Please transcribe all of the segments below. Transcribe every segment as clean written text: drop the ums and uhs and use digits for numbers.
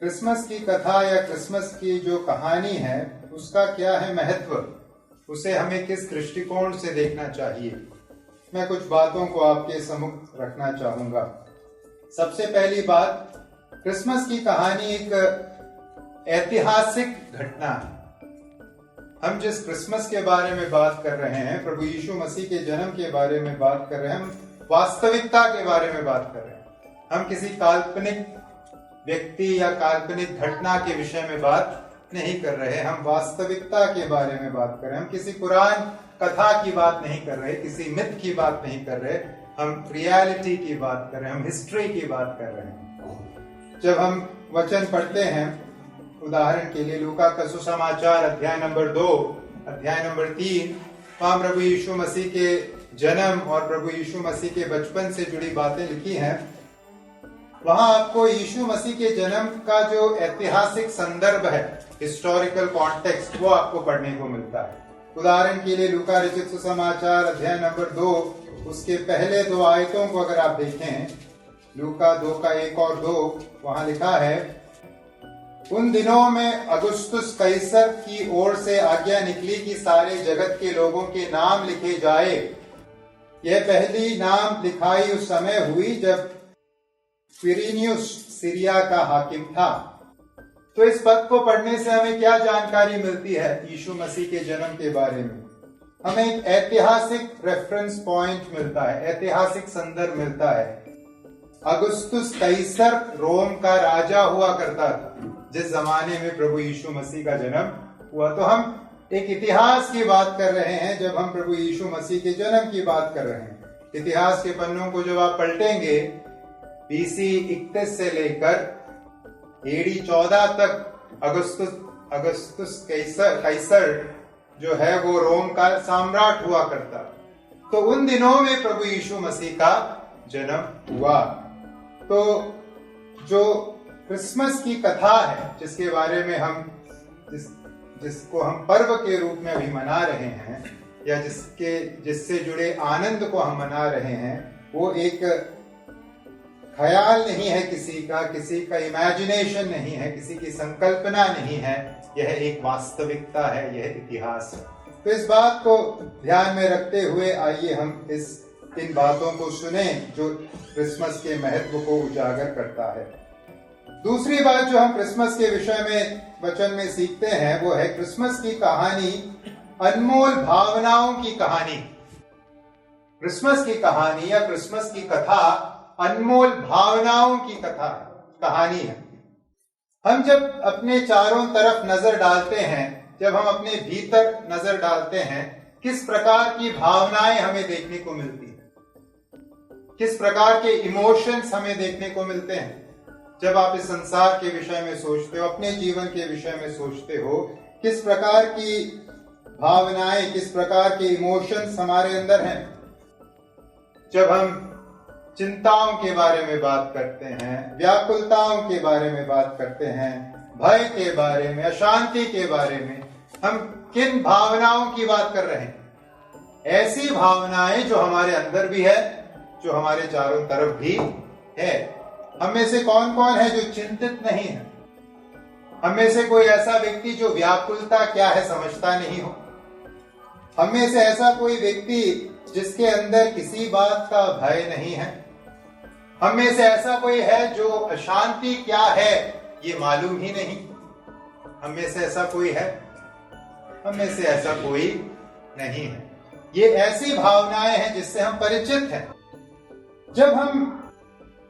Christmas की कथा या क्रिसमस की जो कहानी है उसका क्या है महत्व, उसे हमें किस दृष्टिकोण से देखना चाहिए, मैं कुछ बातों को आपके सम्मुख रखना चाहूंगा। सबसे पहली बात, क्रिसमस की कहानी एक ऐतिहासिक घटना है। हम जिस क्रिसमस के बारे में बात कर रहे हैं, प्रभु यीशु मसीह के जन्म के बारे में बात कर रहे हैं, हम वास्तविकता के बारे में बात कर रहे हैं। हम किसी काल्पनिक व्यक्ति या काल्पनिक घटना के विषय में बात नहीं कर रहे, हम वास्तविकता के बारे में बात कर रहे हैं। हम किसी पुराण कथा की बात नहीं कर रहे, किसी मिथ की बात नहीं कर रहे, हम रियलिटी की बात कर रहे हैं, हम हिस्ट्री की बात कर रहे हैं। जब हम वचन पढ़ते हैं, उदाहरण के लिए लूका का सुसमाचार अध्याय नंबर 2, अध्याय नंबर 3, वहां प्रभु यीशु मसीह के जन्म और प्रभु यीशु मसीह के बचपन से जुड़ी बातें लिखी हैं। वहां आपको यीशु मसीह के जन्म का जो ऐतिहासिक संदर्भ है, हिस्टोरिकल कॉन्टेक्स्ट, वो आपको पढ़ने को मिलता है। उदाहरण के लिए लूका रचित सुसमाचार अध्याय नंबर 2, उसके पहले 2 आयतों को अगर आप देखें, लूका 2 का 1 और 2, वहां लिखा है, उन दिनों में अगुस्तुस कैसर की ओर से आज्ञा निकली कि सारे जगत के लोगों के नाम लिखे जाए। यह पहली नाम लिखाई उस समय हुई जब क्विरिनियुस सीरिया का हाकिम था। तो इस पद को पढ़ने से हमें क्या जानकारी मिलती है यीशु मसीह के जन्म के बारे में? हमें एक ऐतिहासिक रेफरेंस पॉइंट मिलता है, ऐतिहासिक संदर्भ मिलता है। अगुस्तुस कैसर रोम का राजा हुआ करता था जिस जमाने में प्रभु यीशु मसीह का जन्म हुआ। तो हम एक इतिहास की बात कर रहे हैं जब हम प्रभु यीशु मसीह के जन्म की बात कर रहे हैं। इतिहास के पन्नों को जब आप पलटेंगे, BC 31 से लेकर AD 14 तक अगुस्तुस कैसर जो है वो रोम का सम्राट हुआ करता। तो उन दिनों में प्रभु यीशु मसीह का जन्म हुआ। तो जो क्रिसमस की कथा है, जिसके बारे में हम जिसको हम पर्व के रूप में अभी मना रहे हैं, या जिससे जुड़े आनंद को हम मना रहे हैं, वो एक ख्याल नहीं है किसी का इमेजिनेशन नहीं है, किसी की संकल्पना नहीं है, यह एक वास्तविकता है, यह इतिहास है। तो इस बात को ध्यान में रखते हुए आइए हम इन बातों को सुने जो क्रिसमस के महत्व को उजागर करता है। दूसरी बात जो हम क्रिसमस के विषय में वचन में सीखते हैं वो है क्रिसमस की कहानी अनमोल भावनाओं की कहानी। क्रिसमस की कहानी या क्रिसमस की कथा अनमोल भावनाओं की कहानी है। हम जब अपने चारों तरफ नजर डालते हैं, जब हम अपने भीतर नजर डालते हैं, किस प्रकार की भावनाएं हमें देखने को मिलती हैं, किस प्रकार के इमोशंस हमें देखने को मिलते हैं। जब आप इस संसार के विषय में सोचते हो, अपने जीवन के विषय में सोचते हो, किस प्रकार की भावनाएं, किस प्रकार के इमोशंस हमारे अंदर हैं। जब हम चिंताओं के बारे में बात करते हैं, व्याकुलताओं के बारे में बात करते हैं, भय के बारे में, अशांति के बारे में, हम किन भावनाओं की बात कर रहे हैं? ऐसी भावनाएं जो हमारे अंदर भी है, जो हमारे चारों तरफ भी है। हम में से कौन कौन है जो चिंतित नहीं है? हम में से कोई ऐसा व्यक्ति जो व्याकुलता क्या है समझता नहीं हो? हम में से ऐसा कोई व्यक्ति जिसके अंदर किसी बात का भय नहीं है? हम में से ऐसा कोई है जो अशांति क्या है ये मालूम ही नहीं? हम में से ऐसा कोई है? हम में से ऐसा कोई नहीं है। ये ऐसी भावनाएं हैं जिससे हम परिचित हैं। जब हम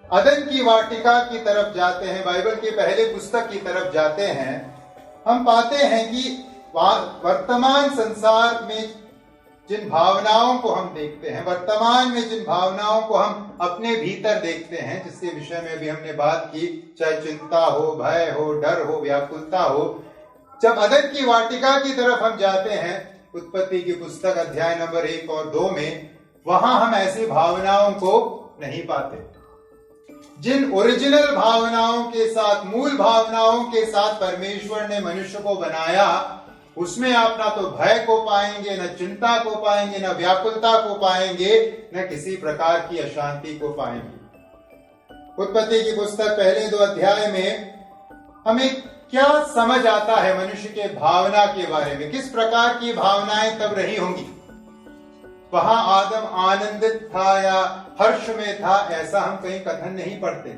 अदन की वाटिका की तरफ जाते हैं, बाइबल की पहले पुस्तक की तरफ जाते हैं, हम पाते हैं कि वर्तमान संसार में जिन भावनाओं को हम देखते हैं, वर्तमान में जिन भावनाओं को हम अपने भीतर देखते हैं, जिसके विषय में भी हमने बात की, चाहे चिंता हो, भय हो, डर हो, व्याकुलता हो, जब अदन की वाटिका की तरफ हम जाते हैं, उत्पत्ति की पुस्तक अध्याय नंबर 1 और 2 में, वहां हम ऐसी भावनाओं को नहीं पाते। जिन ओरिजिनल भावनाओं के साथ, मूल भावनाओं के साथ परमेश्वर ने मनुष्य को बनाया, उसमें आप ना तो भय को पाएंगे, न चिंता को पाएंगे, न व्याकुलता को पाएंगे, न किसी प्रकार की अशांति को पाएंगे। उत्पत्ति की पुस्तक पहले 2 अध्याय में हमें क्या समझ आता है मनुष्य के भावना के बारे में, किस प्रकार की भावनाएं तब रही होंगी। वहां आदम आनंदित था या हर्ष में था, ऐसा हम कहीं कथन नहीं पढ़ते,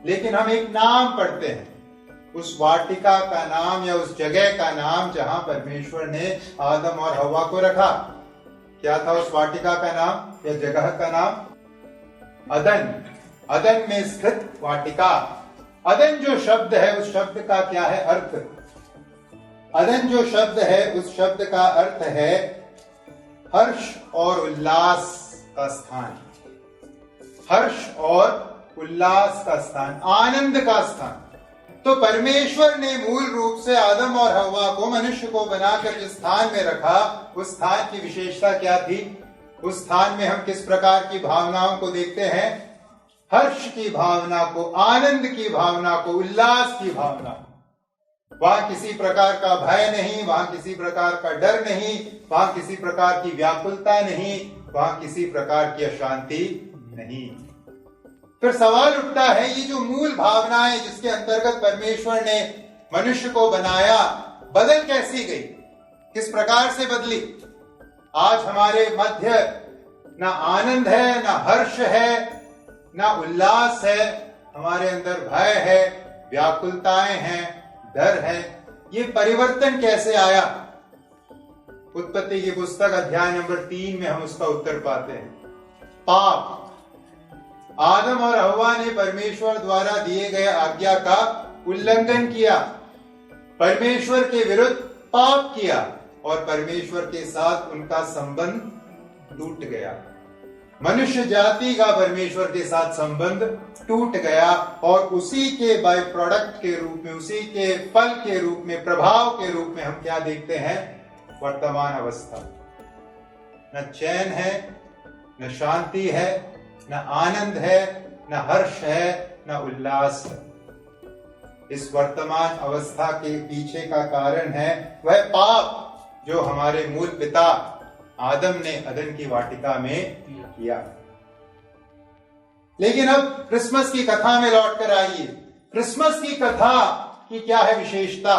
लेकिन हम एक नाम पढ़ते हैं, उस वाटिका का नाम या उस जगह का नाम जहां परमेश्वर ने आदम और हव्वा को रखा। क्या था उस वाटिका का नाम या जगह का नाम? अदन। अदन में स्थित वाटिका। अदन जो शब्द है उस शब्द का क्या है अर्थ? अदन जो शब्द है उस शब्द का अर्थ है हर्ष और उल्लास का स्थान। हर्ष और उल्लास का स्थान, आनंद का स्थान। तो परमेश्वर ने मूल रूप से आदम और हव्वा को, मनुष्य को बनाकर जिस स्थान में रखा, उस स्थान की विशेषता क्या थी? उस स्थान में हम किस प्रकार की भावनाओं को देखते हैं? हर्ष की भावना को, आनंद की भावना को, उल्लास की भावना। वहां किसी प्रकार का भय नहीं, वहां किसी प्रकार का डर नहीं, वहां किसी प्रकार की व्याकुलता नहीं, वहां किसी प्रकार की अशांति नहीं। फिर सवाल उठता है, ये जो मूल भावनाएं जिसके अंतर्गत परमेश्वर ने मनुष्य को बनाया, बदल कैसी गई? किस प्रकार से बदली? आज हमारे मध्य ना आनंद है, ना हर्ष है, ना उल्लास है, हमारे अंदर भय है, व्याकुलताएं हैं, डर है। ये परिवर्तन कैसे आया? उत्पत्ति की पुस्तक अध्याय नंबर 3 में हम उसका उत्तर पाते हैं। पाप। आदम और हव्वा ने परमेश्वर द्वारा दिए गए आज्ञा का उल्लंघन किया, परमेश्वर के विरुद्ध पाप किया और परमेश्वर के साथ उनका संबंध टूट गया। मनुष्य जाति का परमेश्वर के साथ संबंध टूट गया और उसी के बाय प्रोडक्ट के रूप में, उसी के फल के रूप में, प्रभाव के रूप में हम क्या देखते हैं? वर्तमान अवस्था। न चैन है, न शांति है, न आनंद है, न हर्ष है, न उल्लास है। इस वर्तमान अवस्था के पीछे का कारण है वह पाप जो हमारे मूल पिता आदम ने अदन की वाटिका में किया। लेकिन अब क्रिसमस की कथा में लौटकर आइए। क्रिसमस की कथा की क्या है विशेषता?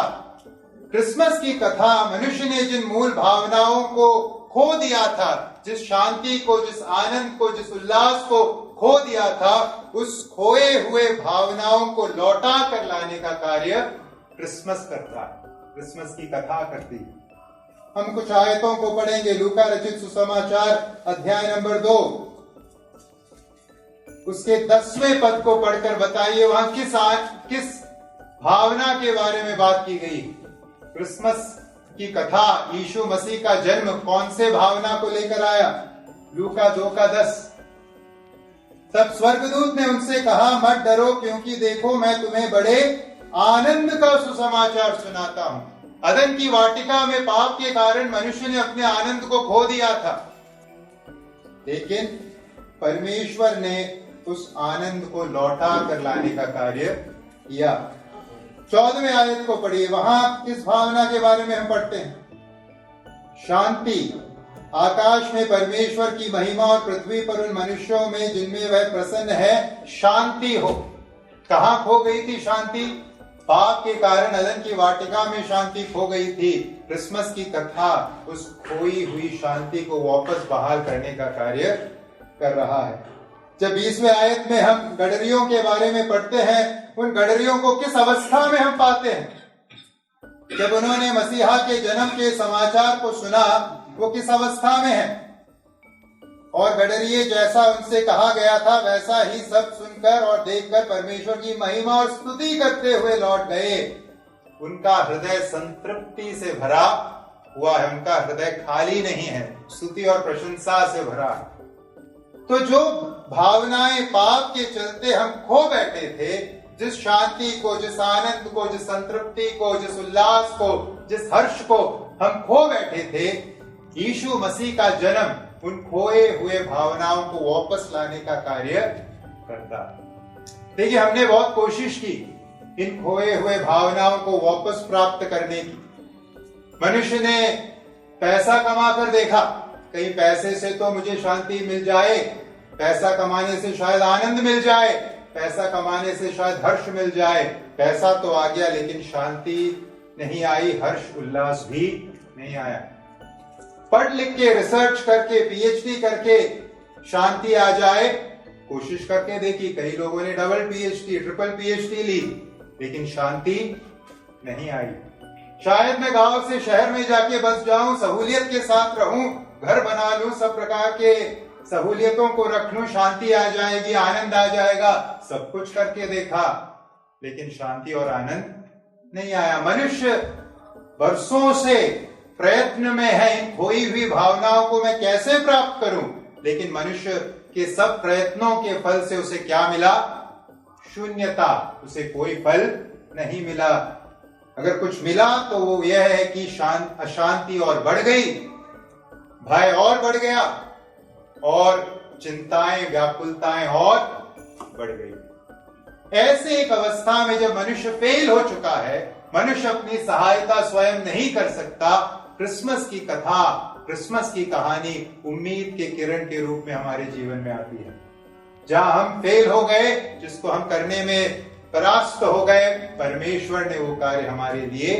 क्रिसमस की कथा मनुष्य ने जिन मूल भावनाओं को खो दिया था, जिस शांति को, जिस आनंद को, जिस उल्लास को खो दिया था, उस खोए हुए भावनाओं को लौटा कर लाने का कार्य क्रिसमस करता है, क्रिसमस की कथा करती है। हम कुछ आयतों को पढ़ेंगे। लूका रचित सुसमाचार अध्याय नंबर 2 उसके 10वें पद को पढ़कर बताइए वहां किस भावना के बारे में बात की गई। क्रिसमस की कथा, यीशु मसीह का जन्म कौन से भावना को लेकर आया? लूका 2 का 10। तब स्वर्गदूत ने उनसे कहा, मत डरो, क्योंकि देखो मैं तुम्हें बड़े आनंद का सुसमाचार सुनाता हूं। अदन की वाटिका में पाप के कारण मनुष्य ने अपने आनंद को खो दिया था, लेकिन परमेश्वर ने उस आनंद को लौटा कर लाने का कार्य किया। 14वें आयत को पढ़िए। वहां किस भावना के बारे में हम पढ़ते हैं? शांति। आकाश में परमेश्वर की महिमा और पृथ्वी पर उन मनुष्यों में जिनमें वह प्रसन्न है शांति हो। कहां खो गई थी शांति? पाप के कारण अदन की वाटिका में शांति खो गई थी। क्रिसमस की कथा उस खोई हुई शांति को वापस बहाल करने का कार्य कर रहा है। जब 20वें आयत में हम गडरियों के बारे में पढ़ते हैं, उन गडरियों को किस अवस्था में हम पाते हैं? जब उन्होंने मसीहा के जन्म के समाचार को सुना, वो किस अवस्था में है? और गडरिये जैसा उनसे कहा गया था वैसा ही सब सुनकर और देखकर परमेश्वर की महिमा और स्तुति करते हुए लौट गए। उनका हृदय संतृप्ति से भरा हुआ है, उनका हृदय खाली नहीं है, स्तुति और प्रशंसा से भरा है। तो जो भावनाएं पाप के चलते हम खो बैठे थे, जिस शांति को, जिस आनंद को, जिस संतृप्ति को, जिस उल्लास को, जिस हर्ष को हम खो बैठे थे, यीशु मसीह का जन्म उन खोए हुए भावनाओं को वापस लाने का कार्य करता है। देखिए, हमने बहुत कोशिश की इन खोए हुए भावनाओं को वापस प्राप्त करने की। मनुष्य ने पैसा कमाकर देखा, कहीं पैसे से तो मुझे शांति मिल जाए, पैसा कमाने से शायद आनंद मिल जाए, पैसा कमाने से शायद हर्ष मिल जाए, पैसा तो आ गया लेकिन शांति नहीं आई, हर्ष उल्लास भी नहीं आया। पढ़ लिख के, रिसर्च करके, पीएचडी करके शांति आ जाए, कोशिश करके देखी। कई लोगों ने डबल पीएचडी, ट्रिपल पीएचडी ली, लेकिन शांति नहीं आई। शायद मैं गांव से शहर में जाके बस जाऊं, सहूलियत के साथ रहूं, घर बना लूं, सब प्रकार के सहूलियतों को रख लूं, शांति आ जाएगी, आनंद आ जाएगा। सब कुछ करके देखा, लेकिन शांति और आनंद नहीं आया। मनुष्य वर्षों से प्रयत्न में है, इन खोई हुई भावनाओं को मैं कैसे प्राप्त करूं, लेकिन मनुष्य के सब प्रयत्नों के फल से उसे क्या मिला? शून्यता। उसे कोई फल नहीं मिला। अगर कुछ मिला तो वो यह है कि अशांति और बढ़ गई, भय और बढ़ गया, और चिंताएं, व्याकुलताएं और बढ़ गई। ऐसे एक अवस्था में जब मनुष्य फेल हो चुका है, मनुष्य अपनी सहायता स्वयं नहीं कर सकता, क्रिसमस की कथा, क्रिसमस की कहानी उम्मीद के किरण के रूप में हमारे जीवन में आती है। जहां हम फेल हो गए, जिसको हम करने में परास्त हो गए, परमेश्वर ने वो कार्य हमारे लिए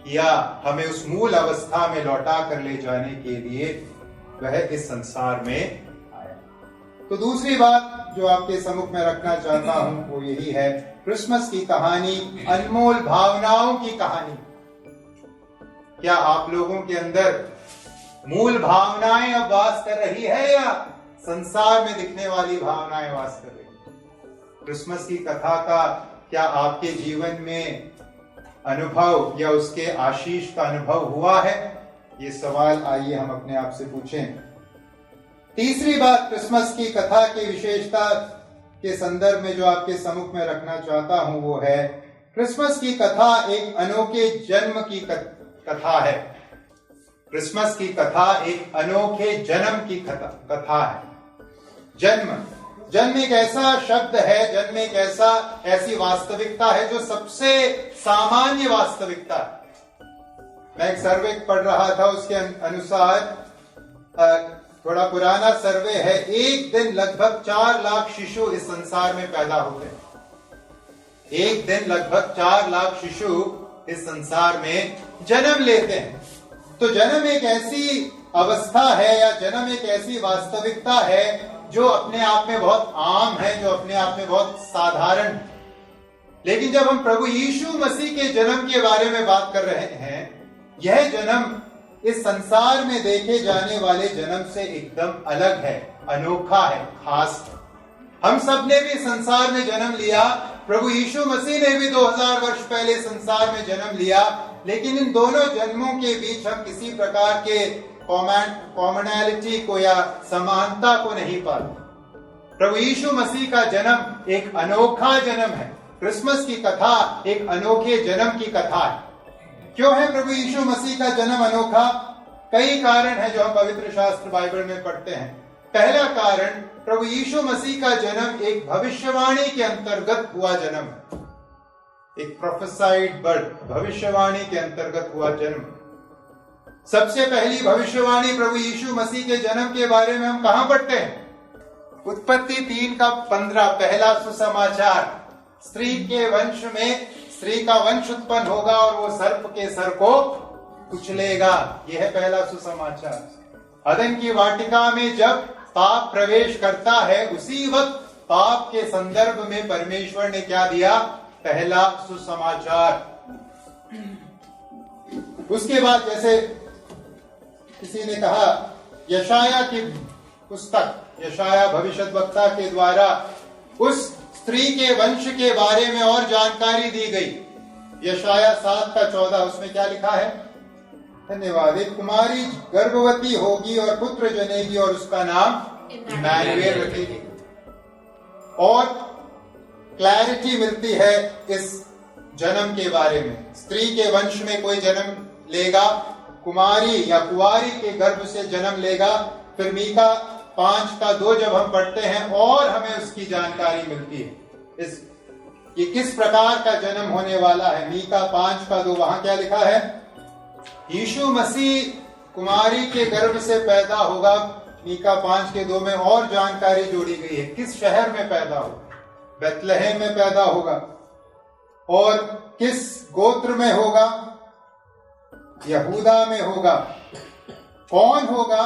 किया। हमें उस मूल अवस्था में लौटा कर ले जाने के लिए वह इस संसार में आया। तो दूसरी बात जो आपके सम्मुख में रखना चाहता हूं वो यही है, क्रिसमस की कहानी अनमोल भावनाओं की कहानी। क्या आप लोगों के अंदर मूल भावनाएं अब वास कर रही है, या संसार में दिखने वाली भावनाएं वास कर रही है? क्रिसमस की कथा का क्या आपके जीवन में अनुभव या उसके आशीष का अनुभव हुआ है? ये सवाल आइए हम अपने आप से पूछें। तीसरी बात क्रिसमस की कथा की विशेषता के संदर्भ में जो आपके सम्मुख में रखना चाहता हूं वो है, क्रिसमस की कथा एक अनोखे जन्म की कथा है। क्रिसमस की कथा एक अनोखे जन्म की कथा है। जन्म एक ऐसा शब्द है, जन्म एक ऐसी वास्तविकता है जो सबसे सामान्य वास्तविकता है। मैं एक सर्वे पढ़ रहा था, उसके अनुसार थोड़ा पुराना सर्वे है, एक दिन लगभग 4 लाख शिशु इस संसार में पैदा होते हैं। एक दिन लगभग 4 लाख शिशु इस संसार में जन्म लेते हैं। तो जन्म एक ऐसी अवस्था है, या जन्म एक ऐसी वास्तविकता है जो अपने आप में बहुत आम है, जो अपने आप में बहुत साधारण है। लेकिन जब हम प्रभु यीशु मसीह के जन्म के बारे में बात कर रहे हैं, यह जन्म इस संसार में देखे जाने वाले जन्म से एकदम अलग है, अनोखा है, खास है। हम सब ने भी संसार में जन्म लिया, प्रभु यीशु मसीह ने भी 2000 वर्ष पहले संसार में जन्म लिया, लेकिन इन दोनों जन्मों के बीच हम किसी प्रकार के कॉमनैलिटी को या समानता को नहीं पाते। प्रभु यीशु मसीह का जन्म एक अनोखा जन्म है। क्रिसमस की कथा एक अनोखे जन्म की कथा है। क्यों है प्रभु यीशु मसीह का जन्म अनोखा? कई कारण है जो हम पवित्र शास्त्र बाइबल में पढ़ते हैं। पहला कारण, प्रभु यीशु मसीह का जन्म एक भविष्यवाणी के अंतर्गत हुआ जन्म है। एक प्रोफेसाइड बर्थ, भविष्यवाणी के अंतर्गत हुआ जन्म। सबसे पहली भविष्यवाणी प्रभु यीशु मसीह के जन्म के बारे में हम कहां पढ़ते हैं? उत्पत्ति 3:15, पहला सुसमाचार। स्त्री के वंश में स्त्री का वंश उत्पन्न होगा और वो सर्प के सर को कुचलेगा। यह है पहला सुसमाचार। अदन की वाटिका में जब पाप प्रवेश करता है, उसी वक्त पाप के संदर्भ में परमेश्वर ने क्या दिया? पहला सुसमाचार। उसके बाद जैसे किसी ने कहा, यशाया की पुस्तक, यशाया भविष्यद्वक्ता के द्वारा उस स्त्री के वंश के बारे में और जानकारी दी गई। यशाया 7:14, उसमें क्या लिखा है? धन्यवाद। एक कुमारी गर्भवती होगी और पुत्र जनेगी और उसका नाम इम्मानुएल रखेगी। और क्लैरिटी मिलती है इस जन्म के बारे में। स्त्री के वंश में कोई जन्म लेगा, कुमारी या कुंवारी के गर्भ से जन्म लेगा। फिर मीका 5:2 जब हम पढ़ते हैं और हमें उसकी जानकारी मिलती है ये किस प्रकार का जन्म होने वाला है। मीका 5:2, वहां क्या लिखा है? यीशु मसीह कुमारी के गर्भ से पैदा होगा। मीका 5:2 में और जानकारी जोड़ी गई है। किस शहर में पैदा होगा? बेथलेहम में पैदा होगा। और किस गोत्र में होगा? यहूदा में होगा। कौन होगा?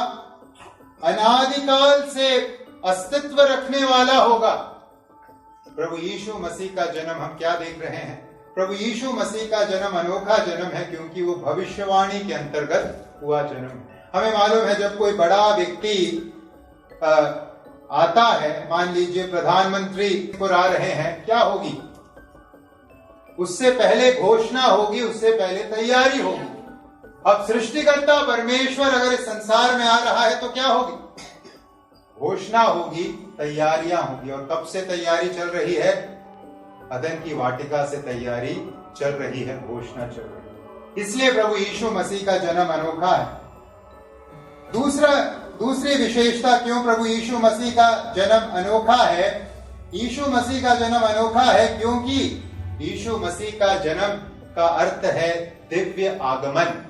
अनादिकाल से अस्तित्व रखने वाला होगा। प्रभु यीशु मसीह का जन्म हम क्या देख रहे हैं? प्रभु यीशु मसीह का जन्म अनोखा जन्म है, क्योंकि वो भविष्यवाणी के अंतर्गत हुआ जन्म है। हमें मालूम है जब कोई बड़ा व्यक्ति आता है, मान लीजिए प्रधानमंत्री आ रहे हैं, क्या होगी? उससे पहले घोषणा होगी, उससे पहले तैयारी होगी। अब सृष्टिकर्ता परमेश्वर अगर इस संसार में आ रहा है तो क्या होगी? घोषणा होगी, तैयारियां होगी। और कब से तैयारी चल रही है? अदन की वाटिका से तैयारी चल रही है, घोषणा चल रही है। इसलिए प्रभु यीशु मसीह का जन्म अनोखा है। दूसरी विशेषता क्यों प्रभु यीशु मसीह का जन्म अनोखा है? यीशु मसीह का जन्म अनोखा है क्योंकि यीशु मसीह का जन्म का अर्थ है दिव्य आगमन।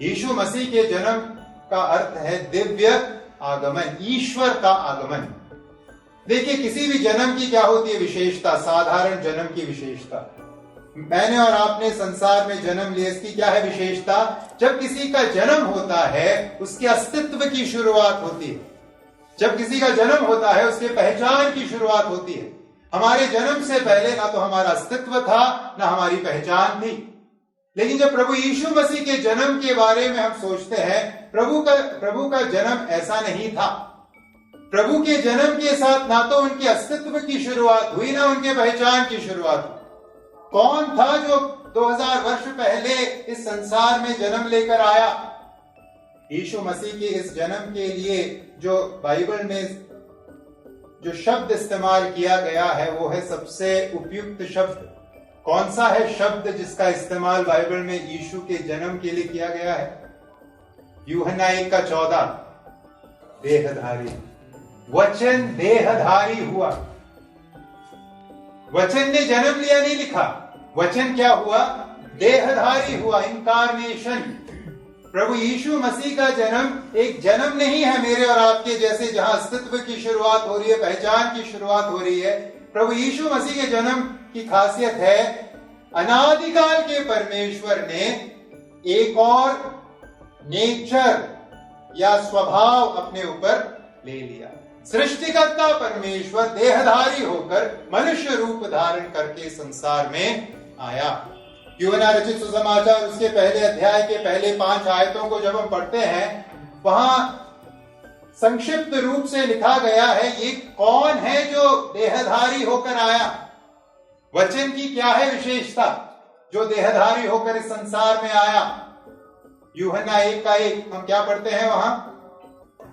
यीशु मसीह के जन्म का अर्थ है दिव्य आगमन, ईश्वर का आगमन। देखिए, किसी भी जन्म की क्या होती है विशेषता? साधारण जन्म की विशेषता। मैंने और आपने संसार में जन्म लिया, इसकी क्या है विशेषता? जब किसी का जन्म होता है उसके अस्तित्व की शुरुआत होती है। जब किसी का जन्म होता है उसके पहचान की शुरुआत होती है। हमारे जन्म से पहले ना तो हमारा अस्तित्व था, ना हमारी पहचान थी। लेकिन जब प्रभु यीशु मसीह के जन्म के बारे में हम सोचते हैं, प्रभु का जन्म ऐसा नहीं था। प्रभु के जन्म के साथ ना तो उनके अस्तित्व की शुरुआत हुई, ना उनके पहचान की शुरुआत हुई। कौन था जो 2000 वर्ष पहले इस संसार में जन्म लेकर आया? यीशु मसीह के इस जन्म के लिए जो बाइबल में जो शब्द इस्तेमाल किया गया है वो है सबसे उपयुक्त शब्द। कौन सा है शब्द जिसका इस्तेमाल बाइबल में यीशु के जन्म के लिए किया गया है? यूहन्ना 1:14, देहधारी। वचन देहधारी हुआ। वचन ने जन्म लिया नहीं लिखा, वचन क्या हुआ? देहधारी हुआ, इनकारनेशन। प्रभु यीशु मसीह का जन्म एक जन्म नहीं है मेरे और आपके जैसे, जहां अस्तित्व की शुरुआत हो रही है, पहचान की शुरुआत हो रही है। प्रभु यीशु मसीह के जन्म की खासियत है अनादिकाल के परमेश्वर ने एक और नेचर या स्वभाव अपने ऊपर ले लिया। सृष्टिकर्ता परमेश्वर देहधारी होकर मनुष्य रूप धारण करके संसार में आया। यूहन्ना रचित सुसमाचार उसके पहले अध्याय के पहले 5 आयतों को जब हम पढ़ते हैं, वहां संक्षिप्त रूप से लिखा गया है ये कौन है जो देहधारी होकर आया। वचन की क्या है विशेषता जो देहधारी होकर इस संसार में आया? यूहन्ना 1:1 हम क्या पढ़ते हैं वहां?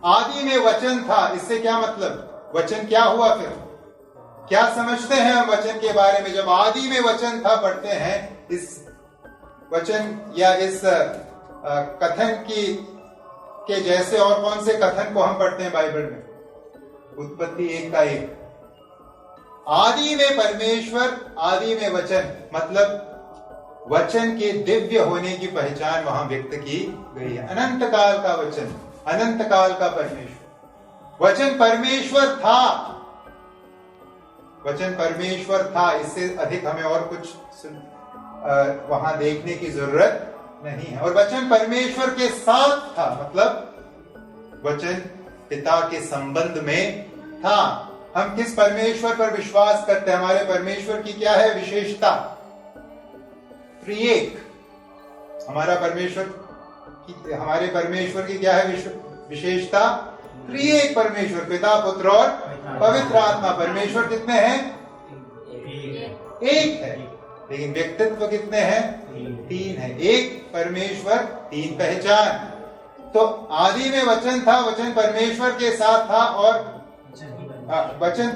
आदि में वचन था। इससे क्या मतलब? वचन क्या हुआ? फिर क्या समझते हैं हम वचन के बारे में? जब आदि में वचन था पढ़ते हैं, इस वचन या इस कथन के जैसे और कौन से कथन को हम पढ़ते हैं बाइबल में? उत्पत्ति 1:1, आदि में परमेश्वर, आदि में वचन। मतलब वचन के दिव्य होने की पहचान वहां व्यक्त की गई है। अनंत काल का वचन, अनंत काल का परमेश्वर। वचन परमेश्वर था, वचन परमेश्वर था। इससे अधिक हमें और कुछ वहां देखने की जरूरत नहीं है। और वचन परमेश्वर के साथ था, मतलब वचन पिता के संबंध में था। हम किस परमेश्वर पर विश्वास करते हैं? हमारे परमेश्वर की क्या है विशेषता? त्रिएक। हमारे परमेश्वर की क्या है विशेषता? त्रिएक परमेश्वर, पिता, पुत्र और पवित्र आत्मा। परमेश्वर कितने हैं? एक है, लेकिन व्यक्तित्व कितने हैं? 3 है। एक परमेश्वर, 3 पहचान। तो आदि में वचन था, वचन परमेश्वर के साथ था, और वचन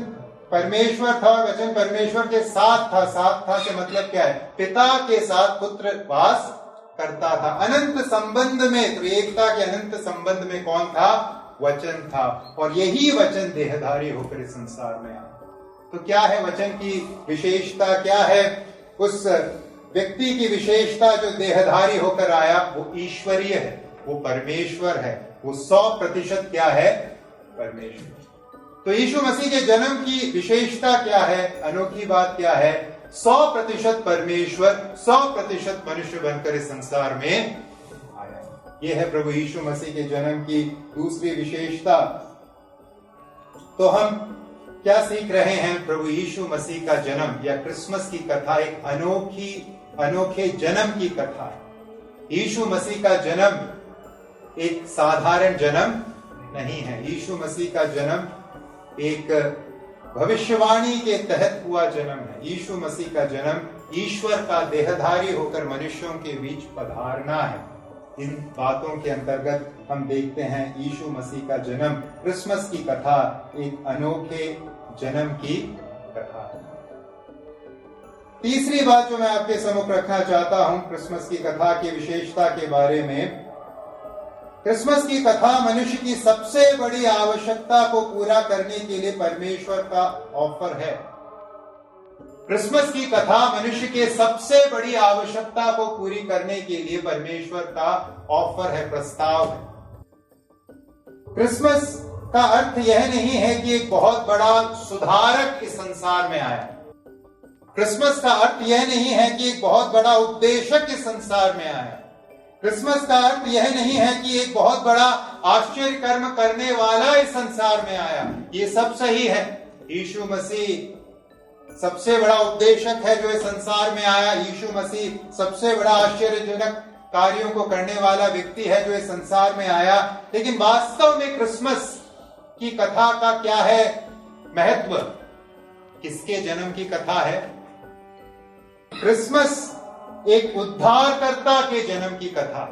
परमेश्वर था और वचन परमेश्वर के साथ था। साथ था से मतलब क्या है? पिता के साथ पुत्र वास करता था। अनंत संबंध में, त्रिएकता के अनंत संबंध में कौन था? वचन था। और यही वचन देहधारी होकर इस संसार में आया। तो क्या है वचन की विशेषता? क्या है उस व्यक्ति की विशेषता जो देहधारी होकर आया? वो ईश्वरीय है, वो परमेश्वर है, वो 100% क्या है? परमेश्वर। तो यीशु मसीह के जन्म की विशेषता क्या है? अनोखी बात क्या है? 100% परमेश्वर 100% मनुष्य बनकर इस संसार में आया। यह है प्रभु यीशु मसीह के जन्म की दूसरी विशेषता। तो हम क्या सीख रहे हैं? प्रभु यीशु मसीह का जन्म या क्रिसमस की कथा एक अनोखे जन्म की कथा है। यीशु मसीह का जन्म एक साधारण जन्म नहीं है। यीशु मसीह का जन्म एक भविष्यवाणी के तहत हुआ जन्म है। यीशु मसीह का जन्म ईश्वर का देहधारी होकर मनुष्यों के बीच पधारना है। इन बातों के अंतर्गत हम देखते हैं यीशु मसीह का जन्म, क्रिसमस की कथा एक अनोखे जन्म की कथा है। तीसरी बात जो मैं आपके सम्मुख रखना चाहता हूं क्रिसमस की कथा की विशेषता के बारे में, क्रिसमस की कथा मनुष्य की सबसे बड़ी आवश्यकता को पूरा करने के लिए परमेश्वर का ऑफर है। क्रिसमस की कथा मनुष्य के सबसे बड़ी आवश्यकता को पूरी करने के लिए परमेश्वर का ऑफर है, प्रस्ताव है। क्रिसमस का अर्थ यह नहीं है कि एक बहुत बड़ा सुधारक इस संसार में आया। क्रिसमस का अर्थ यह नहीं है कि एक बहुत बड़ा उपदेशक इस संसार में आया। क्रिसमस का अर्थ यह नहीं है कि एक बहुत बड़ा आश्चर्य कर्म करने वाला इस संसार में आया। ये सब सही है। यीशु मसीह सबसे बड़ा उपदेशक है जो इस संसार में आया। यीशु मसीह सबसे बड़ा आश्चर्यजनक कार्यों को करने वाला व्यक्ति है जो इस संसार में आया। लेकिन वास्तव में क्रिसमस की कथा का क्या है महत्व? किसके जन्म की कथा है? क्रिसमस एक उद्धारकर्ता के जन्म की कथा।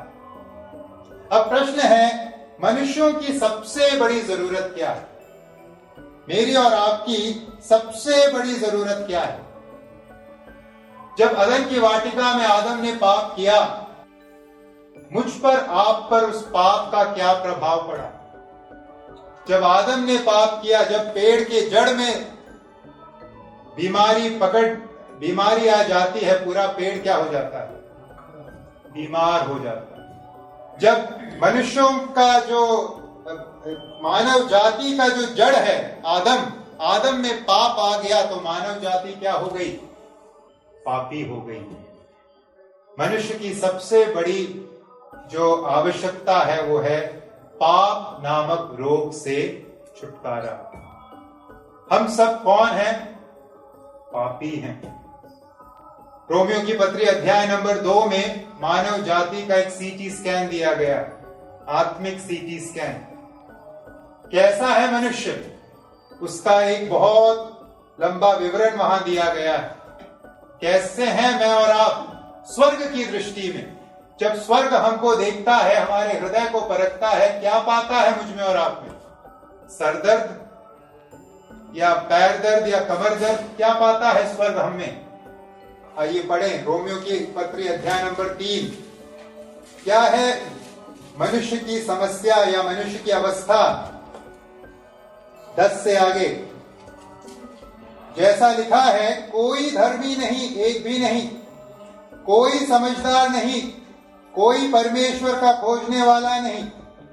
अब प्रश्न है, मनुष्यों की सबसे बड़ी जरूरत क्या है? मेरी और आपकी सबसे बड़ी जरूरत क्या है? जब अदन की वाटिका में आदम ने पाप किया, मुझ पर आप पर उस पाप का क्या प्रभाव पड़ा? जब आदम ने पाप किया, जब पेड़ के जड़ में बीमारी आ जाती है, पूरा पेड़ क्या हो जाता है? बीमार हो जाता है। जब मनुष्यों का जो मानव जाति का जो जड़ है आदम में पाप आ गया तो मानव जाति क्या हो गई? पापी हो गई। मनुष्य की सबसे बड़ी जो आवश्यकता है वो है पाप नामक रोग से छुटकारा। हम सब कौन हैं? पापी हैं। रोमियो की पत्री अध्याय नंबर 2 में मानव जाति का एक सीटी स्कैन दिया गया, आत्मिक सीटी स्कैन। कैसा है मनुष्य, उसका एक बहुत लंबा विवरण वहां दिया गया है। कैसे हैं मैं और आप स्वर्ग की दृष्टि में? जब स्वर्ग हमको देखता है, हमारे हृदय को परखता है, क्या पाता है मुझ में और आप में? सरदर्द या पैर दर्द या कमर दर्द? क्या पाता है स्वर्ग हमें? आइए पढ़ें रोमियो की पत्री अध्याय नंबर 3। क्या है मनुष्य की समस्या या मनुष्य की अवस्था? 10 से आगे जैसा लिखा है, कोई धर्मी नहीं, एक भी नहीं, कोई समझदार नहीं, कोई परमेश्वर का खोजने वाला नहीं।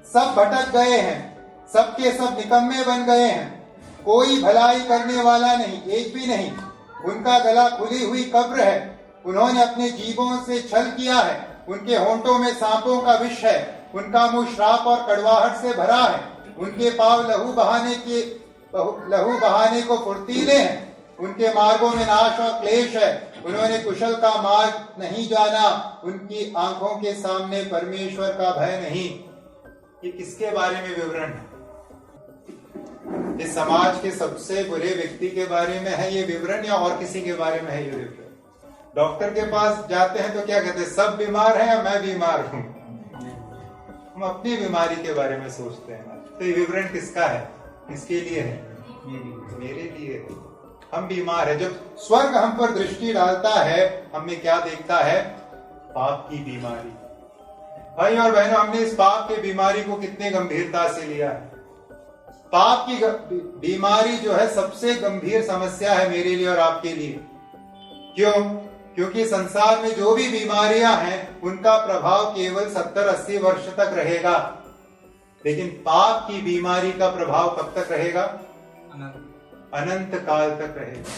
सब भटक गए हैं, सबके सब निकम्मे बन गए हैं, कोई भलाई करने वाला नहीं, एक भी नहीं। उनका गला खुली हुई कब्र है, उन्होंने अपने जीभों से छल किया है, उनके होंठों में सांपों का विष है, उनका मुंह श्राप और कड़वाहट से भरा है, उनके पांव लहू बहाने को फुर्तीले हैं, उनके मार्गों में नाश और क्लेश है, उन्होंने कुशल का मार्ग नहीं जाना, उनकी आंखों के सामने परमेश्वर का भय नहीं। ये किसके बारे में विवरण है? इस समाज के सबसे बुरे व्यक्ति के बारे में है ये विवरण या और किसी के बारे में है ये विवरण? डॉक्टर के पास जाते हैं तो क्या कहते हैं? सब बीमार हैं या मैं बीमार हूं? हम अपनी बीमारी के बारे में सोचते हैं। तो ये विवरण किसका है? किसके लिए है? मेरे लिए है। हम बीमार है। जब स्वर्ग हम पर दृष्टि डालता है, हमें क्या देखता है? पाप की बीमारी। भाई और बहनों, हमने इस पाप की बीमारी को कितने गंभीरता से लिया है। पाप की बीमारी जो है सबसे गंभीर समस्या है मेरे लिए और आपके लिए। क्यों? क्योंकि संसार में जो भी बीमारियां हैं उनका प्रभाव केवल 70-80 वर्ष तक रहेगा, लेकिन पाप की बीमारी का प्रभाव कब तक रहेगा? अनंत काल तक रहेगा।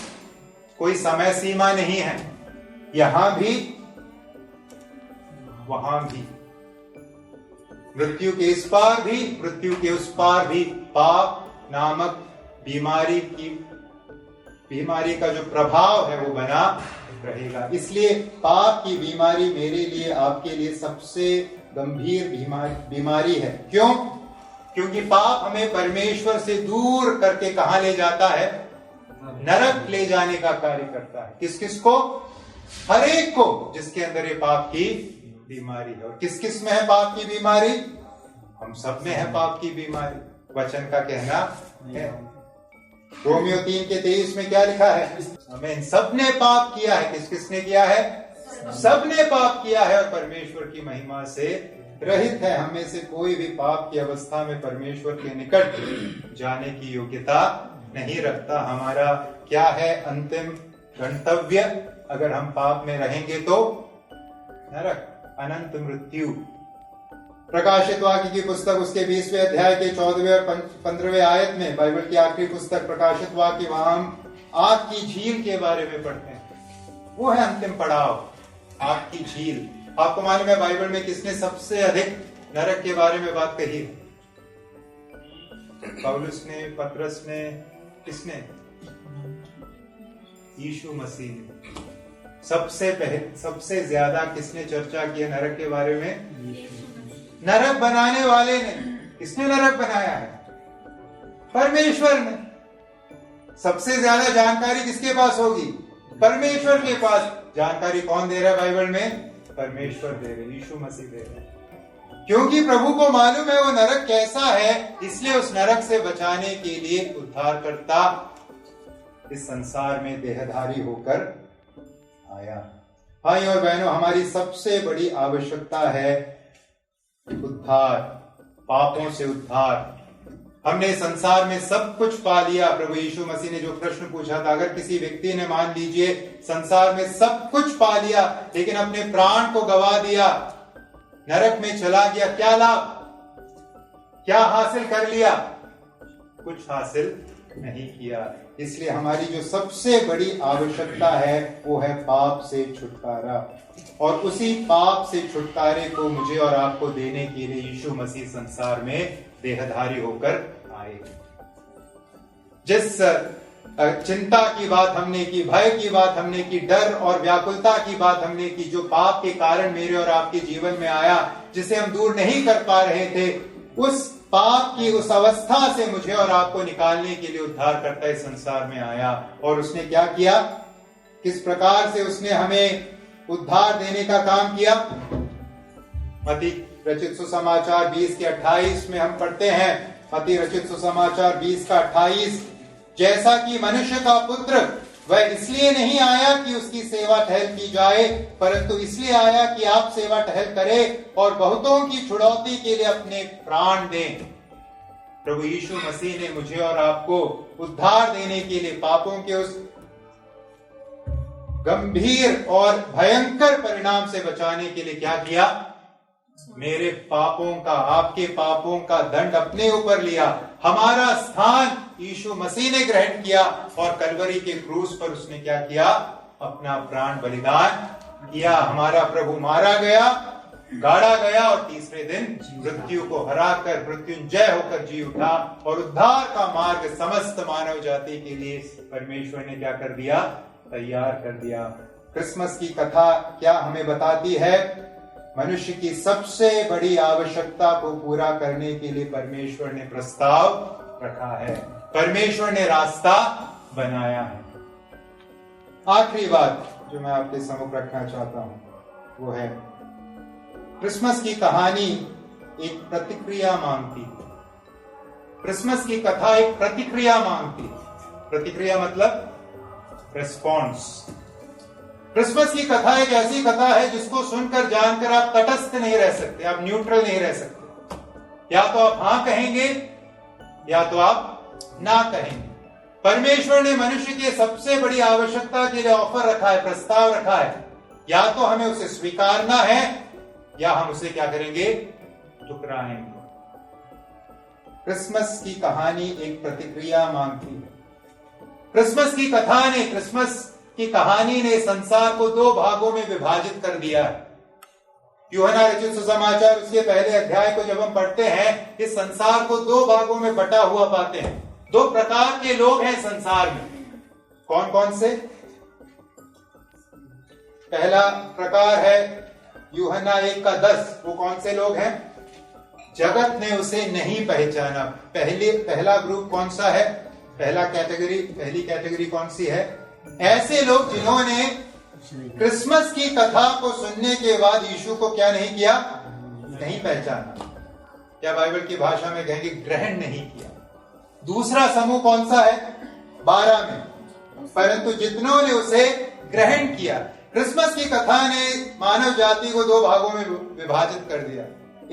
कोई समय सीमा नहीं है, यहां भी वहां भी, मृत्यु के इस पार भी मृत्यु के उस पार भी पाप नामक बीमारी का जो प्रभाव है वो बना रहेगा। इसलिए पाप की बीमारी मेरे लिए, आपके लिए सबसे गंभीर बीमारी है। क्यों? क्योंकि पाप हमें परमेश्वर से दूर करके कहां ले जाता है? नरक ले जाने का कार्य करता है। किस किस को? हर एक को, जिसके अंदर ये पाप की बीमारी है। और किस किस में है पाप की बीमारी? हम सब में है पाप की बीमारी, वचन का कहना है। रोमियो 3:23 में क्या लिखा है? हमें सब ने पाप किया है। किस किसने किया है? सब ने पाप किया है और परमेश्वर की महिमा से रहित है। हमें से कोई भी पाप की अवस्था में परमेश्वर के निकट जाने की योग्यता नहीं रखता। हमारा क्या है अंतिम गंतव्य? अगर हम पाप में रहेंगे तो नरक, अनंत मृत्यु। प्रकाशित वाक्य की पुस्तक उसके 20वें अध्याय के 14वें और 15वें आयत में, बाइबल की आखिरी पुस्तक प्रकाशित वाक्य, वहां हम आग की झील के बारे में पढ़ते हैं। वो है अंतिम पड़ाव, आग की झील। आपको मालूम है बाइबल में किसने सबसे अधिक नरक के बारे में बात कही? पौलुस ने, पतरस ने, किसने? यीशु मसीह ने। सबसे ज्यादा किसने चर्चा की है नरक के बारे में? नरक बनाने वाले ने। किसने नरक बनाया है? परमेश्वर ने। सबसे ज्यादा जानकारी किसके पास होगी? परमेश्वर के पास। जानकारी कौन दे रहा है बाइबल में? परमेश्वर दे रहे, यीशु मसीह दे रहे। क्योंकि प्रभु को मालूम है वो नरक कैसा है, इसलिए उस नरक से बचाने के लिए उद्धारकर्ता इस संसार में देहधारी होकर आया। भाई और बहनों, हमारी सबसे बड़ी आवश्यकता है उद्धार, पापों से उद्धार। हमने संसार में सब कुछ पा लिया। प्रभु यीशु मसीह ने जो प्रश्न पूछा था, अगर किसी व्यक्ति ने मान लीजिए संसार में सब कुछ पा लिया लेकिन अपने प्राण को गवा दिया, नरक में चला गया, क्या लाभ? क्या हासिल कर लिया? कुछ हासिल नहीं किया। इसलिए हमारी जो सबसे बड़ी आवश्यकता है वो है पाप से छुटकारा। और उसी पाप से छुटकारे को मुझे और आपको देने के लिए यीशु मसीह संसार में देहधारी होकर आए। जिस चिंता की बात हमने की, भय की बात हमने की, डर और व्याकुलता की बात हमने की, जो पाप के कारण मेरे और आपके जीवन में आया, जिसे हम दूर नहीं कर पा रहे थे, उस पाप की उस अवस्था से मुझे और आपको निकालने के लिए उद्धारकर्ता इस संसार में आया। और उसने क्या किया? किस प्रकार से उसने हमें उद्धार देने का काम किया? मत्ती रचित सुसमाचार 20:28 में हम पढ़ते हैं, मत्ती रचित सुसमाचार 20:28, जैसा कि मनुष्य का पुत्र वह इसलिए नहीं आया कि उसकी सेवा टहल की जाए, परंतु इसलिए आया कि आप सेवा टहल करें और बहुतों की छुड़ौती के लिए अपने प्राण दें। प्रभु यीशु मसीह ने मुझे और आपको उद्धार देने के लिए, पापों के उस गंभीर और भयंकर परिणाम से बचाने के लिए क्या किया? मेरे पापों का, आपके पापों का दंड अपने ऊपर लिया। हमारा स्थान यीशु मसीह ने ग्रहण किया और कलवरी के क्रूस पर उसने क्या किया? अपना प्राण बलिदान किया। हमारा प्रभु मारा गया, गाड़ा गया और तीसरे दिन मृत्यु को हराकर मृत्युंजय होकर जी उठा। और उद्धार का मार्ग समस्त मानव जाति के लिए परमेश्वर ने क्या कर दिया? तैयार कर दिया। क्रिसमस की कथा क्या हमें बताती है? मनुष्य की सबसे बड़ी आवश्यकता को पूरा करने के लिए परमेश्वर ने प्रस्ताव रखा है, परमेश्वर ने रास्ता बनाया है। आखिरी बात जो मैं आपके सम्मुख रखना चाहता हूं वो है, क्रिसमस की कहानी एक प्रतिक्रिया मांगती है। क्रिसमस की कथा एक प्रतिक्रिया मांगती है। प्रतिक्रिया मतलब रिस्पॉन्स। क्रिसमस की कथा एक ऐसी कथा है जिसको सुनकर जानकर आप तटस्थ नहीं रह सकते, आप न्यूट्रल नहीं रह सकते। या तो आप हां कहेंगे या तो आप ना कहेंगे। परमेश्वर ने मनुष्य की सबसे बड़ी आवश्यकता के लिए ऑफर रखा है, प्रस्ताव रखा है। या तो हमें उसे स्वीकारना है या हम उसे क्या करेंगे? ठुकराएंगे। क्रिसमस की कहानी एक प्रतिक्रिया मांगती है। क्रिसमस की कथा ने, क्रिसमस की कहानी ने संसार को 2 भागों में विभाजित कर दिया है। यूहन्ना रचित सुसमाचार उसके पहले अध्याय को जब हम पढ़ते हैं, इस संसार को 2 भागों में बटा हुआ पाते हैं। 2 प्रकार के लोग हैं संसार में। कौन कौन से? पहला प्रकार है यूहन्ना 1:10। वो कौन से लोग हैं? जगत ने उसे नहीं पहचाना। पहला ग्रुप कौन सा है? पहली कैटेगरी कौन सी है? ऐसे लोग जिन्होंने क्रिसमस की कथा को सुनने के बाद यीशु को क्या नहीं किया? नहीं पहचाना। क्या बाइबल की भाषा में कहेंगे ग्रहण नहीं किया। दूसरा समूह कौन सा है? 12 में, परंतु जितनों ने उसे ग्रहण किया। क्रिसमस की कथा ने मानव जाति को 2 भागों में विभाजित कर दिया।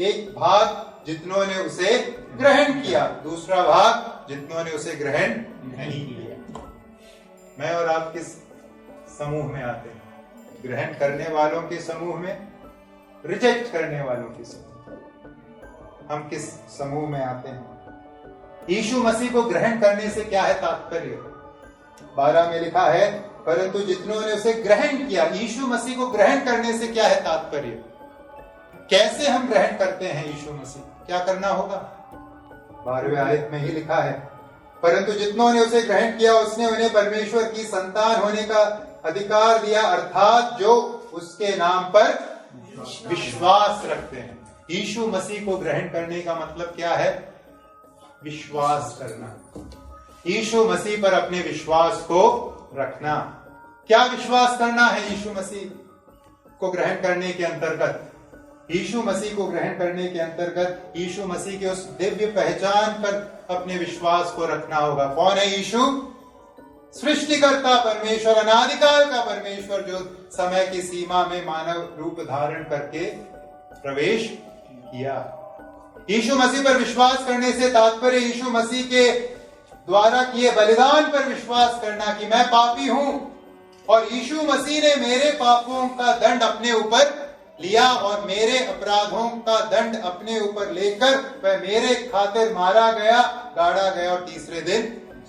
एक भाग जितनों ने उसे ग्रहण किया, दूसरा भाग जितनों ने उसे ग्रहण नहीं किया। मैं और आप किस समूह में आते हैं? ग्रहण करने वालों के समूह में, रिजेक्ट करने वालों के समूह। हम किस समूह में आते हैं? यीशु मसीह को ग्रहण करने से क्या है तात्पर्य? 12 में लिखा है, परंतु जितनों ने उसे ग्रहण किया। यीशु मसीह को ग्रहण करने से क्या है तात्पर्य? कैसे हम ग्रहण करते हैं यीशु मसीह? क्या करना होगा? 12वें आयत में ही लिखा है, परंतु जितनों ने उसे ग्रहण किया उसने उन्हें परमेश्वर की संतान होने का अधिकार दिया, अर्थात जो उसके नाम पर विश्वास रखते हैं। यीशु मसीह को ग्रहण करने का मतलब क्या है? विश्वास करना। यीशु मसीह पर अपने विश्वास को रखना। क्या विश्वास करना है यीशु मसीह को ग्रहण करने के अंतर्गत? यीशु मसीह को ग्रहण करने के अंतर्गत यीशु मसीह के उस दिव्य पहचान पर अपने विश्वास को रखना होगा। कौन है यीशु? सृष्टिकर्ता परमेश्वर, अनादिकाल का परमेश्वर, जो समय की सीमा में मानव रूप धारण करके प्रवेश किया। यीशु मसीह पर विश्वास करने से तात्पर्य यीशु मसीह के द्वारा किए बलिदान पर विश्वास करना कि मैं पापी हूं और यीशु मसीह ने मेरे पापों का दंड अपने ऊपर लिया और मेरे अपराधों का दंड अपने ऊपर लेकर वह मेरे खातिर मारा गया, गाड़ा गया और तीसरे दिन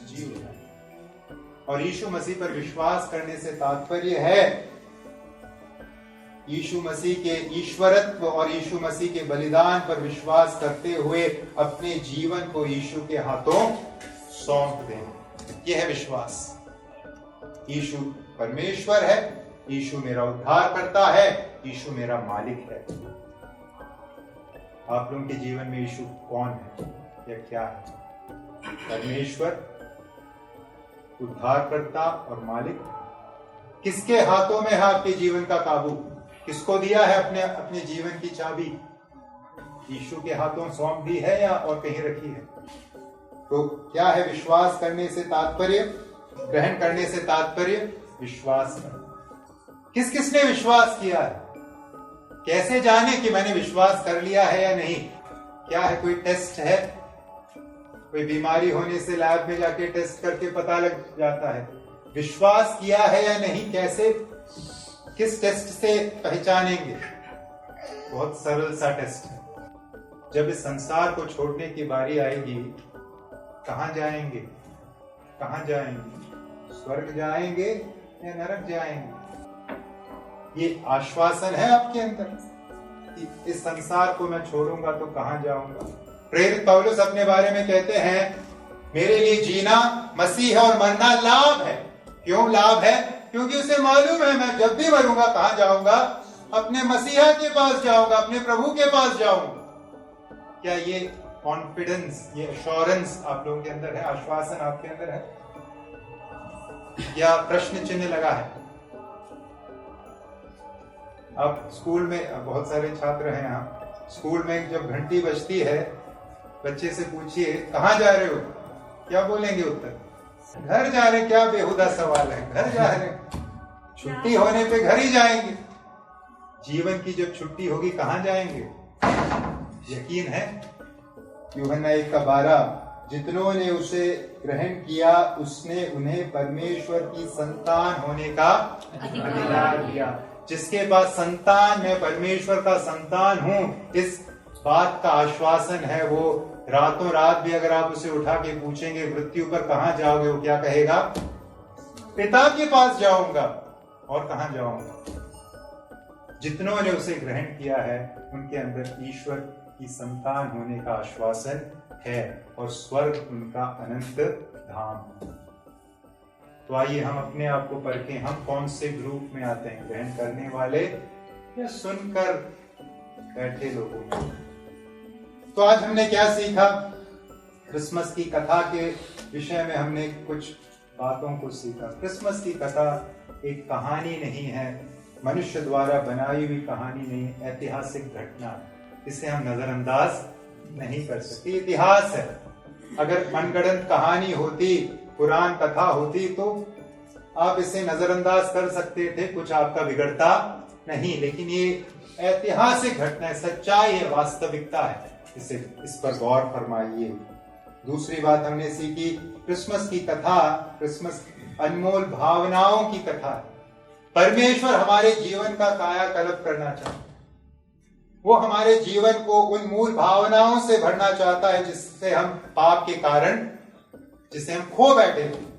जी उठा। और यीशु मसीह पर विश्वास करने से तात्पर्य है यीशु मसीह के ईश्वरत्व और यीशु मसीह के बलिदान पर विश्वास करते हुए अपने जीवन को यीशु के हाथों सौंप दें। यह है विश्वास। यीशु परमेश्वर है, यीशु मेरा उद्धार करता है, यीशु मेरा मालिक है। आप लोगों के जीवन में यीशु कौन है या क्या है? परमेश्वर, उद्धारकर्ता और मालिक। किसके हाथों में है आपके जीवन का काबू? किसको दिया है अपने जीवन की चाबी? यीशु के हाथों सौंप दी है या और कहीं रखी है? तो क्या है विश्वास करने से तात्पर्य? ग्रहण करने से तात्पर्य विश्वास करना। किस किसने विश्वास किया है? कैसे जाने कि मैंने विश्वास कर लिया है या नहीं? क्या है, कोई टेस्ट है? कोई बीमारी होने से लैब में जाके टेस्ट करके पता लग जाता है विश्वास किया है या नहीं? कैसे, किस टेस्ट से पहचानेंगे? बहुत सरल सा टेस्ट है। जब इस संसार को छोड़ने की बारी आएगी, कहां जाएंगे? कहां जाएंगे? स्वर्ग जाएंगे या नरक जाएंगे? ये आश्वासन है आपके अंदर। इस संसार को मैं छोड़ूंगा तो कहां जाऊंगा? प्रेरित पौलुस अपने बारे में कहते हैं, मेरे लिए जीना मसीह है और मरना लाभ है। क्यों लाभ है? क्योंकि उसे मालूम है मैं जब भी मरूंगा कहां जाऊंगा? अपने मसीहा के पास जाऊंगा, अपने प्रभु के पास जाऊंगा। क्या ये कॉन्फिडेंस, ये एश्योरेंस आप लोगों के अंदर है? आश्वासन आपके अंदर है या प्रश्न चिन्ह लगा है? अब स्कूल में बहुत सारे छात्र हैं यहाँ, स्कूल में जब घंटी बजती है बच्चे से पूछिए कहाँ जा रहे हो, क्या बोलेंगे उत्तर? घर जा रहे। क्या बेहुदा सवाल है, घर जा रहे। छुट्टी होने पे घर ही जाएंगे। जीवन की जब छुट्टी होगी कहाँ जाएंगे? यकीन है? यूहन्ना 1:12, जितनों ने उसे ग्रहण किया उसने उन्हें परमेश्वर की संतान होने का अधिकार दिया। जिसके पास संतान, मैं परमेश्वर का संतान हूं, इस बात का आश्वासन है। वो रातों रात भी अगर आप उसे उठा के पूछेंगे मृत्यु पर कहां जाओगे, वो क्या कहेगा? पिता के पास जाऊंगा। और कहां जाऊंगा? जितनों ने उसे ग्रहण किया है उनके अंदर ईश्वर की संतान होने का आश्वासन है और स्वर्ग उनका अनंत धाम। तो आइए हम अपने आप को परखें, हम कौन से ग्रुप में आते हैं, ग्रहण करने वाले या सुनकर बैठे लोगों में। तो आज हमने क्या सीखा? क्रिसमस की कथा के विषय में हमने कुछ बातों को सीखा। क्रिसमस की कथा एक कहानी नहीं है, मनुष्य द्वारा बनाई हुई कहानी नहीं, ऐतिहासिक घटना है। इसे हम नजरअंदाज नहीं कर सकते। इतिहास है। अगर मनगढ़ंत कहानी होती, पुराण कथा होती तो आप इसे नजरअंदाज कर सकते थे, कुछ आपका बिगड़ता नहीं। लेकिन ये ऐतिहासिक घटना है, सच्चाई है, वास्तविकता है। इस पर गौर फरमाइए। दूसरी बात हमने सीखी, क्रिसमस की कथा, क्रिसमस अनमोल भावनाओं की कथा है। परमेश्वर हमारे जीवन का कायाकल्प करना चाहता है। वो हमारे जीवन को उन मूल भावनाओं से भरना चाहता है जिससे हम पाप के कारण, जिसे हम खो बैठे थे।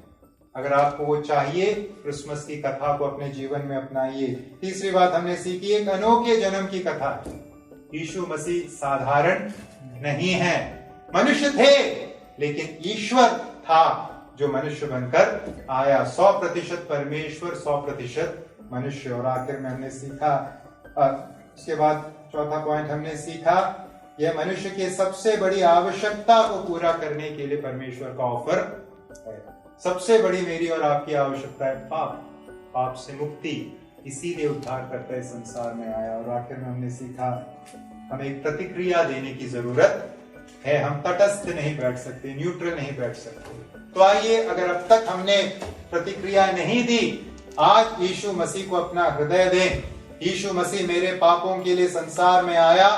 अगर आपको वो चाहिए, क्रिसमस की कथा को अपने जीवन में अपनाइए। तीसरी बात हमने सीखी, एक अनोखे जन्म की कथा। यीशु मसीह साधारण नहीं है। मनुष्य थे लेकिन ईश्वर था जो मनुष्य बनकर आया। 100% परमेश्वर, 100% मनुष्य। और आखिर में हमने सीखा, उसके बाद चौथा पॉइंट हमने सीखा, यह मनुष्य की सबसे बड़ी आवश्यकता को पूरा करने के लिए परमेश्वर का ऑफर है। सबसे बड़ी मेरी और आपकी आवश्यकता है पाप से मुक्ति। इसीलिए उद्धार करता इस संसार में आया। और आखिर में हमने सीखा, हमें एक प्रतिक्रिया देने की जरूरत है। हम तटस्थ नहीं बैठ सकते, न्यूट्रल नहीं बैठ सकते। तो आइए, अगर अब तक हमने प्रतिक्रिया नहीं दी, आज यीशु मसीह को अपना हृदय दें। यीशु मसीह मेरे पापों के लिए संसार में आया,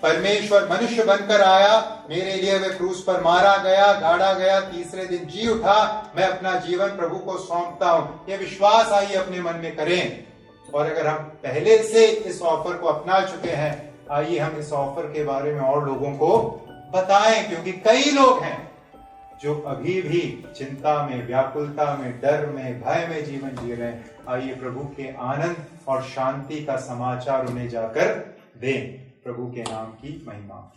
परमेश्वर मनुष्य बनकर आया, मेरे लिए वह क्रूस पर मारा गया, गाड़ा गया, तीसरे दिन जी उठा। मैं अपना जीवन प्रभु को सौंपता हूं। यह विश्वास आइए अपने मन में करें। और अगर हम पहले से इस ऑफर को अपना चुके हैं, आइए हम इस ऑफर के बारे में और लोगों को बताएं, क्योंकि कई लोग हैं जो अभी भी चिंता में, व्याकुलता में, डर में, भय में जीवन जी रहे हैं। आइए प्रभु के आनंद और शांति का समाचार उन्हें जाकर दें। प्रभु के नाम की महिमा।